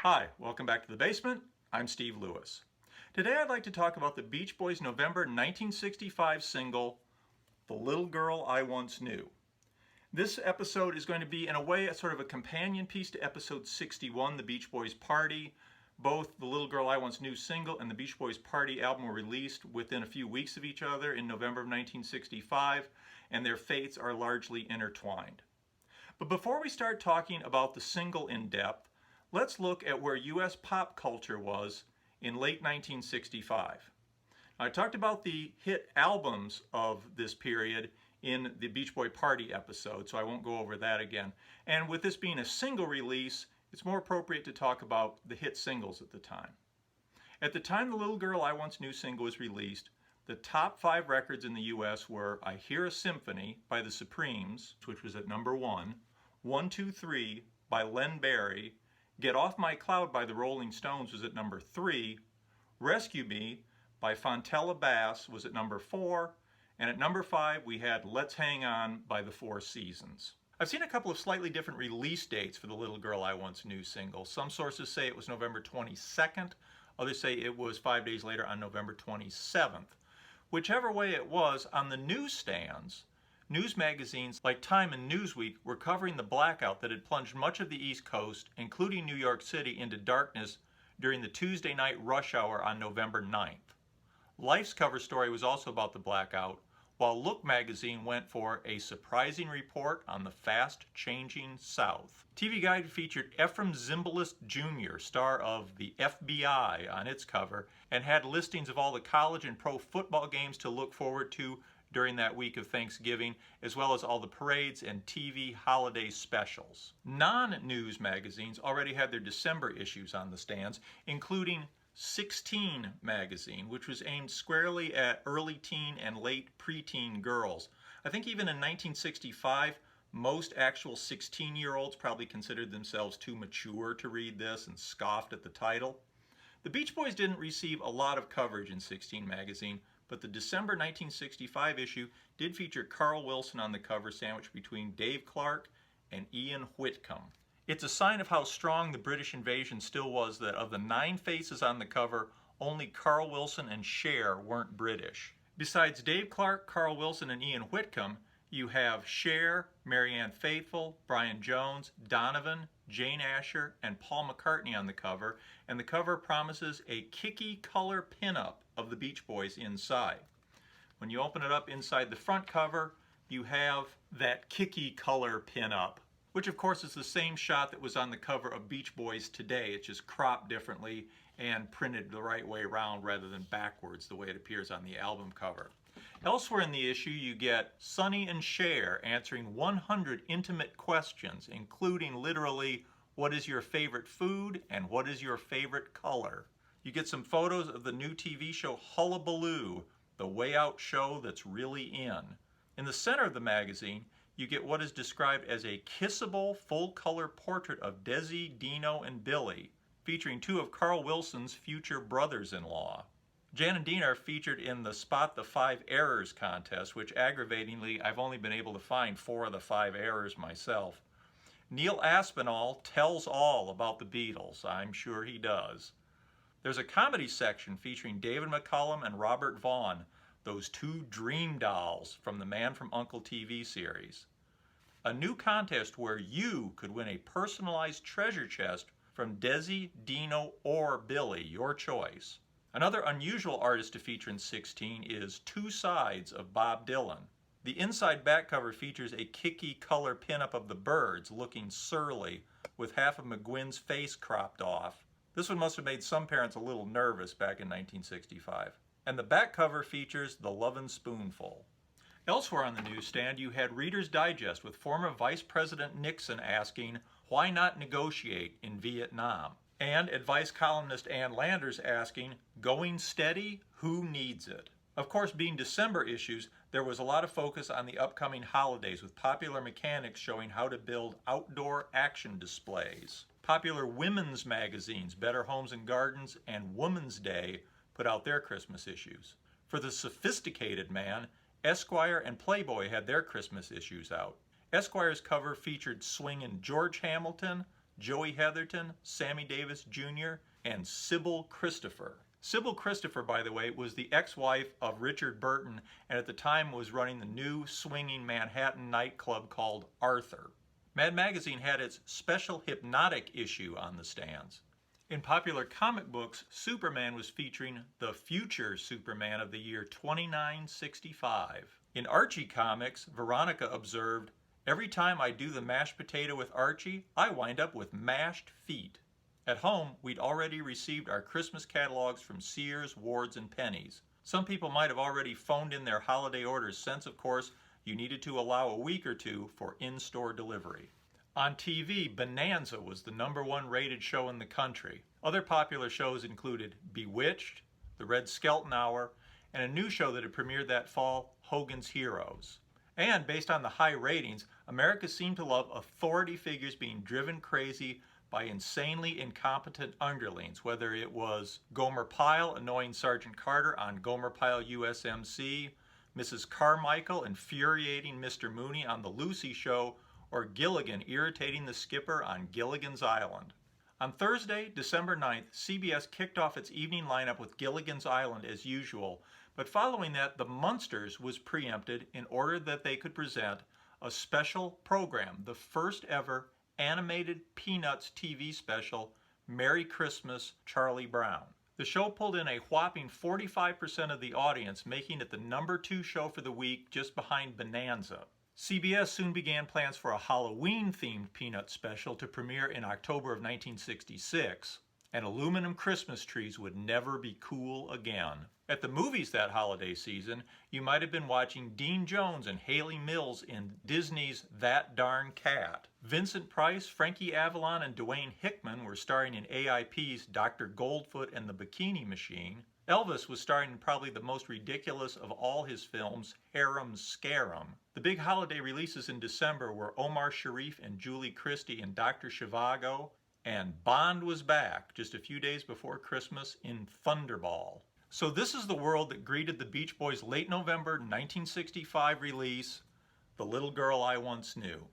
Hi, welcome back to the basement. I'm Steve Lewis. Today I'd like to talk about the Beach Boys' November 1965 single, The Little Girl I Once Knew. This episode is going to be, in a way, a sort of a companion piece to episode 61, The Beach Boys Party. Both The Little Girl I Once Knew single and the Beach Boys Party album were released within a few weeks of each other in November of 1965, and their fates are largely intertwined. But before we start talking about the single in depth, let's look at where U.S. pop culture was in late 1965. I talked about the hit albums of this period in the Beach Boy Party episode, so I won't go over that again. And with this being a single release, it's more appropriate to talk about the hit singles at the time. At the time The Little Girl I Once Knew single was released, the top 5 records in the U.S. were I Hear a Symphony by the Supremes, which was at number 1, 1, 2, 3 by Len Barry, Get Off My Cloud by the Rolling Stones was at number 3, Rescue Me by Fontella Bass was at number 4, and at number 5 we had Let's Hang On by the Four Seasons. I've seen a couple of slightly different release dates for the Little Girl I Once Knew single. Some sources say it was November 22nd, others say it was 5 days later on November 27th. Whichever way it was, on the newsstands, news magazines like Time and Newsweek were covering the blackout that had plunged much of the East Coast, including New York City, into darkness during the Tuesday night rush hour on November 9th. Life's cover story was also about the blackout, while Look magazine went for a surprising report on the fast-changing South. TV Guide featured Ephraim Zimbalist Jr., star of the FBI, on its cover, and had listings of all the college and pro football games to look forward to during that week of Thanksgiving, as well as all the parades and TV holiday specials. Non-news magazines already had their December issues on the stands, including 16 magazine, which was aimed squarely at early teen and late preteen girls. I think even in 1965, most actual 16-year-olds probably considered themselves too mature to read this and scoffed at the title. The Beach Boys didn't receive a lot of coverage in 16 magazine, but the December 1965 issue did feature Carl Wilson on the cover, sandwiched between Dave Clark and Ian Whitcomb. It's a sign of how strong the British invasion still was that of the 9 faces on the cover, only Carl Wilson and Cher weren't British. Besides Dave Clark, Carl Wilson, and Ian Whitcomb, you have Cher, Marianne Faithfull, Brian Jones, Donovan, Jane Asher, and Paul McCartney on the cover, and the cover promises a kicky color pinup of the Beach Boys inside. When you open it up inside the front cover, you have that kicky color pinup, which of course is the same shot that was on the cover of Beach Boys Today. It's just cropped differently and printed the right way around rather than backwards the way it appears on the album cover. Elsewhere in the issue, you get Sonny and Cher answering 100 intimate questions, including literally, what is your favorite food and what is your favorite color? You get some photos of the new TV show Hullabaloo, the way out show that's really in. In the center of the magazine, you get what is described as a kissable full-color portrait of Desi, Dino, and Billy, featuring 2 of Carl Wilson's future brothers-in-law. Jan and Dean are featured in the Spot the 5 Errors contest, which aggravatingly I've only been able to find 4 of the 5 errors myself. Neil Aspinall tells all about the Beatles. I'm sure he does. There's a comedy section featuring David McCullum and Robert Vaughn, those 2 dream dolls from the Man from U.N.C.L.E. TV series. A new contest where you could win a personalized treasure chest from Desi, Dino, or Billy, your choice. Another unusual artist to feature in 16 is Two Sides of Bob Dylan. The inside back cover features a kicky color pinup of the Byrds looking surly with half of McGuinn's face cropped off. This one must have made some parents a little nervous back in 1965. And the back cover features The Lovin' Spoonful. Elsewhere on the newsstand, you had Reader's Digest with former Vice President Nixon asking, why not negotiate in Vietnam? And advice columnist Ann Landers asking, going steady, who needs it? Of course, being December issues, there was a lot of focus on the upcoming holidays, with Popular Mechanics showing how to build outdoor action displays. Popular women's magazines, Better Homes and Gardens and Woman's Day, put out their Christmas issues. For the sophisticated man, Esquire and Playboy had their Christmas issues out. Esquire's cover featured swinging George Hamilton, Joey Heatherton, Sammy Davis Jr., and Sybil Christopher. Sybil Christopher, by the way, was the ex-wife of Richard Burton and at the time was running the new swinging Manhattan nightclub called Arthur. Mad Magazine had its special hypnotic issue on the stands. In popular comic books, Superman was featuring the future Superman of the year 2965. In Archie comics, Veronica observed, "Every time I do the mashed potato with Archie, I wind up with mashed feet." At home, we'd already received our Christmas catalogs from Sears, Ward's, and Penny's. Some people might have already phoned in their holiday orders since, of course, you needed to allow a week or two for in-store delivery. On TV, Bonanza was the #1 rated show in the country. Other popular shows included Bewitched, The Red Skelton Hour, and a new show that had premiered that fall, Hogan's Heroes. And based on the high ratings, America seemed to love authority figures being driven crazy by insanely incompetent underlings, whether it was Gomer Pyle annoying Sergeant Carter on Gomer Pyle USMC, Mrs. Carmichael infuriating Mr. Mooney on The Lucy Show, or Gilligan irritating the skipper on Gilligan's Island. On Thursday, December 9th, CBS kicked off its evening lineup with Gilligan's Island as usual, but following that, The Munsters was preempted in order that they could present a special program, the first ever animated Peanuts TV special, Merry Christmas, Charlie Brown. The show pulled in a whopping 45% of the audience, making it the #2 show for the week, just behind Bonanza. CBS soon began plans for a Halloween-themed Peanuts special to premiere in October of 1966, and aluminum Christmas trees would never be cool again. At the movies that holiday season, you might have been watching Dean Jones and Haley Mills in Disney's That Darn Cat. Vincent Price, Frankie Avalon, and Dwayne Hickman were starring in AIP's Dr. Goldfoot and the Bikini Machine. Elvis was starring in probably the most ridiculous of all his films, Harem Scarum. The big holiday releases in December were Omar Sharif and Julie Christie in Dr. Zhivago, and Bond was back just a few days before Christmas in Thunderball. So this is the world that greeted the Beach Boys' late November 1965 release, The Little Girl I Once Knew.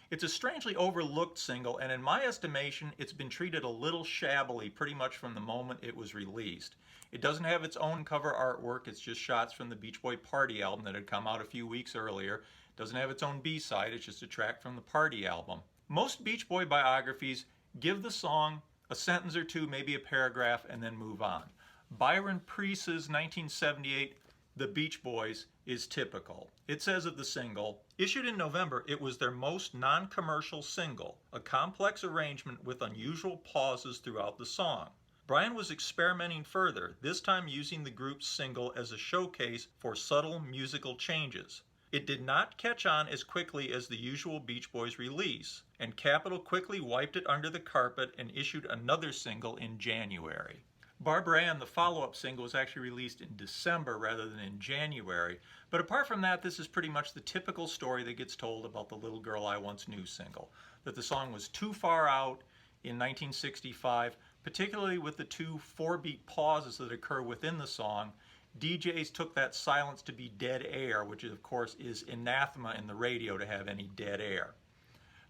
It's a strangely overlooked single, and in my estimation, it's been treated a little shabbily pretty much from the moment it was released. It doesn't have its own cover artwork, it's just shots from the Beach Boy Party album that had come out a few weeks earlier. It doesn't have its own B-side, it's just a track from the Party album. Most Beach Boy biographies give the song a sentence or two, maybe a paragraph, and then move on. Byron Priest's 1978 The Beach Boys is typical. It says of the single, issued in November, it was their most non-commercial single, a complex arrangement with unusual pauses throughout the song. Brian was experimenting further, this time using the group's single as a showcase for subtle musical changes. It did not catch on as quickly as the usual Beach Boys release, and Capitol quickly wiped it under the carpet and issued another single in January. Barbara Ann, the follow-up single, was actually released in December rather than in January. But apart from that, this is pretty much the typical story that gets told about the Little Girl I Once Knew single. That the song was too far out in 1965, particularly with the two 4-beat pauses that occur within the song. DJs took that silence to be dead air, which of course is anathema in the radio to have any dead air.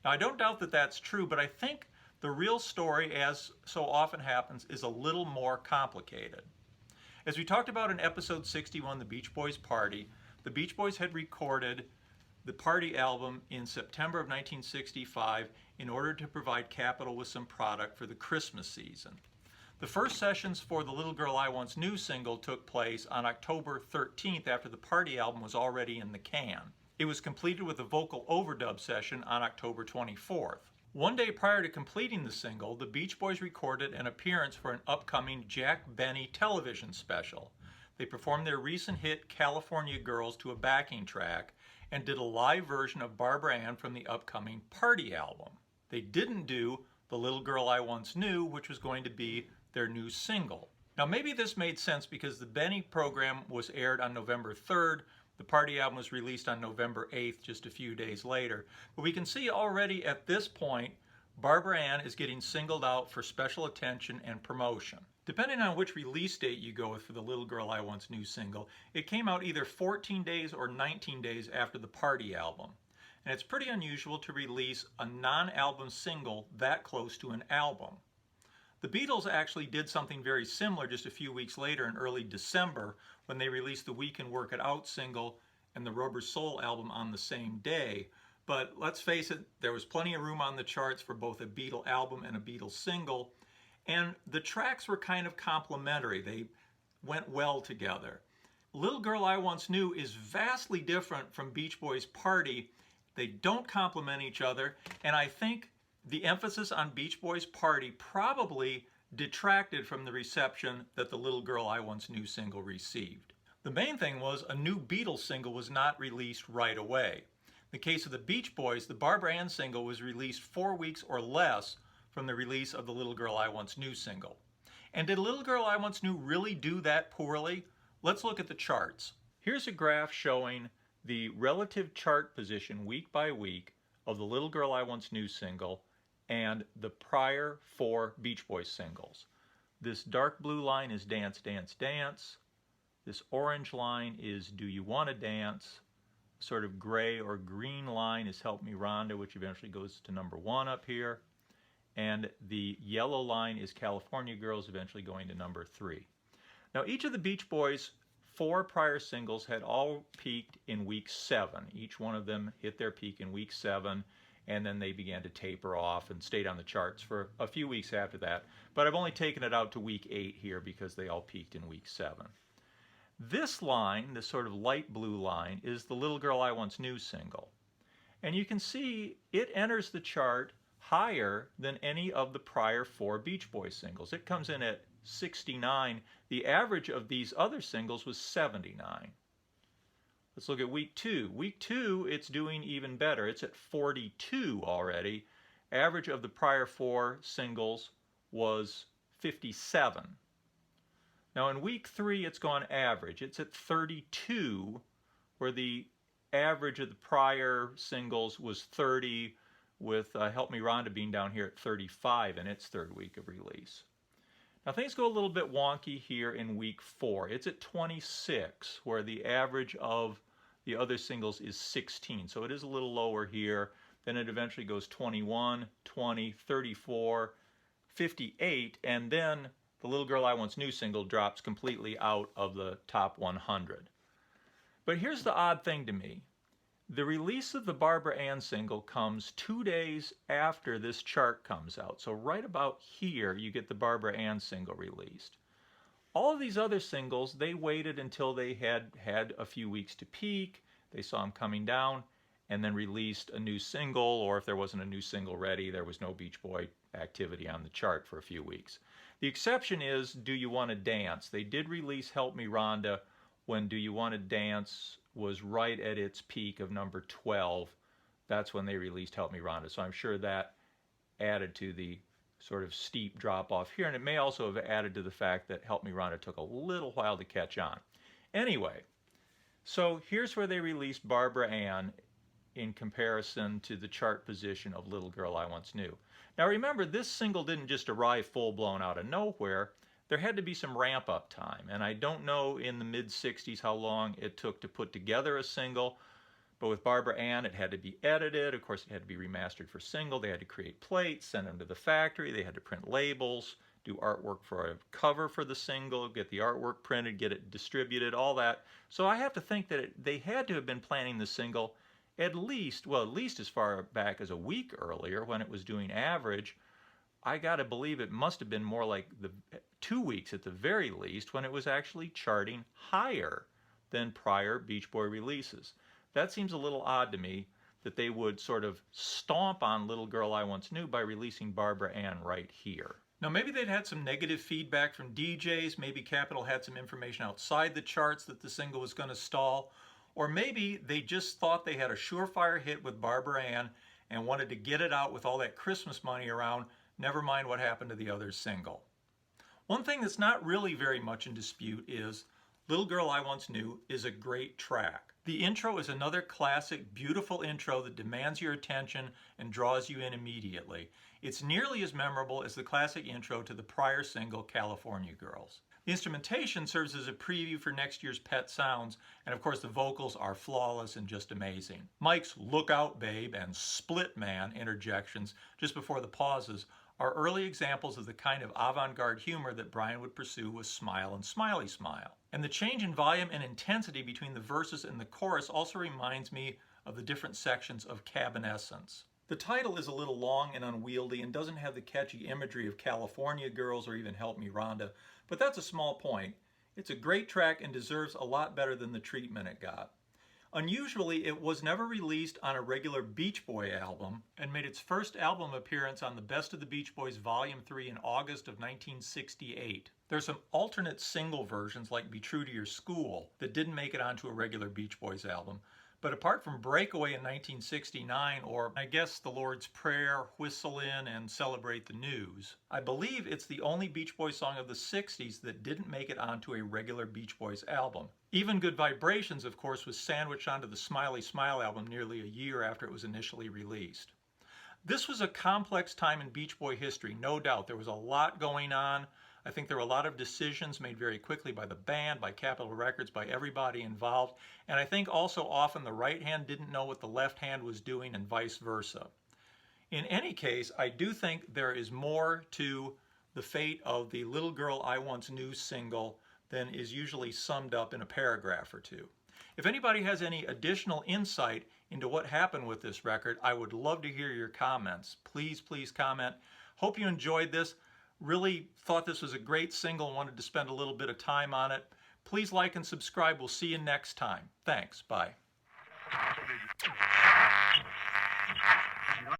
Now I don't doubt that that's true, but I think the real story, as so often happens, is a little more complicated. As we talked about in episode 61, The Beach Boys Party, the Beach Boys had recorded the Party album in September of 1965 in order to provide Capitol with some product for the Christmas season. The first sessions for the Little Girl I Once Knew single took place on October 13th after the Party album was already in the can. It was completed with a vocal overdub session on October 24th. One day prior to completing the single, the Beach Boys recorded an appearance for an upcoming Jack Benny television special. They performed their recent hit California Girls to a backing track and did a live version of Barbara Ann from the upcoming Party album. They didn't do The Little Girl I Once Knew, which was going to be their new single. Now maybe this made sense because the Benny program was aired on November 3rd, the Party album was released on November 8th, just a few days later. But we can see already at this point, Barbara Ann is getting singled out for special attention and promotion. Depending on which release date you go with for the Little Girl I Once Knew single, it came out either 14 days or 19 days after the Party album. and it's pretty unusual to release a non-album single that close to an album. The Beatles actually did something very similar just a few weeks later in early December when they released the We Can Work It Out single and the Rubber Soul album on the same day. But let's face it, there was plenty of room on the charts for both a Beatle album and a Beatles single, and the tracks were kind of complementary. They went well together. Little Girl I Once Knew is vastly different from Beach Boys' Party. They don't complement each other, and I think the emphasis on Beach Boys' Party probably detracted from the reception that the Little Girl I Once Knew single received. The main thing was a new Beatles single was not released right away. In the case of the Beach Boys, the Barbara Ann single was released 4 weeks or less from the release of the Little Girl I Once Knew single. And did Little Girl I Once Knew really do that poorly? Let's look at the charts. Here's a graph showing the relative chart position week by week of the Little Girl I Once Knew single and the prior 4 Beach Boys singles. This dark blue line is Dance, Dance, Dance. This orange line is Do You Wanna Dance? Sort of gray or green line is Help Me Rhonda, which eventually goes to number 1 up here. And the yellow line is California Girls, eventually going to number 3. Now each of the Beach Boys' 4 prior singles had all peaked in week 7. Each one of them hit their peak in week 7, and then they began to taper off and stayed on the charts for a few weeks after that. But I've only taken it out to week 8 here because they all peaked in week 7. This line, this sort of light blue line, is the Little Girl I Once Knew single. And you can see it enters the chart higher than any of the prior 4 Beach Boys singles. It comes in at 69. The average of these other singles was 79. Let's look at week 2. Week 2, it's doing even better. It's at 42 already. Average of the prior 4 singles was 57. Now in week 3, it's gone average. It's at 32, where the average of the prior singles was 30, with Help Me Rhonda being down here at 35 in its 3rd week of release. Now things go a little bit wonky here in week 4. It's at 26, where the average of the other singles is 16. So it is a little lower here. Then it eventually goes 21, 20, 34, 58, and then the Little Girl I Once Knew single drops completely out of the top 100. But here's the odd thing to me. The release of the Barbara Ann single comes 2 days after this chart comes out. So right about here, you get the Barbara Ann single released. All of these other singles, they waited until they had a few weeks to peak. They saw them coming down and then released a new single, or if there wasn't a new single ready, there was no Beach Boy activity on the chart for a few weeks. The exception is Do You Wanna Dance? They did release Help Me Rhonda when Do You Wanna Dance was right at its peak of number 12. That's when they released Help Me Rhonda. So I'm sure that added to the sort of steep drop off here, and it may also have added to the fact that Help Me Rhonda took a little while to catch on. Anyway, so here's where they released Barbara Ann in comparison to the chart position of Little Girl I Once Knew. Now remember, this single didn't just arrive full-blown out of nowhere. There had to be some ramp-up time, and I don't know in the mid-60s how long it took to put together a single, but with Barbara Ann it had to be edited. Of course, it had to be remastered for single. They had to create plates, send them to the factory. They had to print labels, do artwork for a cover for the single, get the artwork printed, get it distributed, all that. So I have to think that they had to have been planning the single at least as far back as a week earlier when it was doing average. I got to believe it must have been more like 2 weeks at the very least when it was actually charting higher than prior Beach Boy releases. That seems a little odd to me that they would sort of stomp on Little Girl I Once Knew by releasing Barbara Ann right here. Now maybe they'd had some negative feedback from DJs, maybe Capitol had some information outside the charts that the single was going to stall, or maybe they just thought they had a surefire hit with Barbara Ann and wanted to get it out with all that Christmas money around, never mind what happened to the other single. One thing that's not really very much in dispute is Little Girl I Once Knew is a great track. The intro is another classic, beautiful intro that demands your attention and draws you in immediately. It's nearly as memorable as the classic intro to the prior single, California Girls. The instrumentation serves as a preview for next year's Pet Sounds, and of course the vocals are flawless and just amazing. Mike's "Look Out Babe" and "Split Man" interjections just before the pauses are early examples of the kind of avant-garde humor that Brian would pursue with "Smile" and "Smiley Smile." And the change in volume and intensity between the verses and the chorus also reminds me of the different sections of Cabinescence. The title is a little long and unwieldy and doesn't have the catchy imagery of California Girls or even Help Me Rhonda, but that's a small point. It's a great track and deserves a lot better than the treatment it got. Unusually, it was never released on a regular Beach Boy album and made its first album appearance on the Best of the Beach Boys Volume 3 in August of 1968. There's some alternate single versions like "Be True to Your School" that didn't make it onto a regular Beach Boys album. But apart from "Breakaway" in 1969, or I guess "The Lord's Prayer," "Whistle In," and "Celebrate the News," I believe it's the only Beach Boys song of the 60s that didn't make it onto a regular Beach Boys album. "Even Good Vibrations," of course, was sandwiched onto the "Smiley Smile" album nearly a year after it was initially released. This was a complex time in Beach Boy history, no doubt. There was a lot going on. I think there were a lot of decisions made very quickly by the band, by Capitol Records, by everybody involved. And I think also often the right hand didn't know what the left hand was doing and vice versa. In any case, I do think there is more to the fate of the "Little Girl I Once Knew" single than is usually summed up in a paragraph or two. If anybody has any additional insight into what happened with this record, I would love to hear your comments. Please, please comment. Hope you enjoyed this. Really thought this was a great single and wanted to spend a little bit of time on it. Please like and subscribe. We'll see you next time. Thanks. Bye.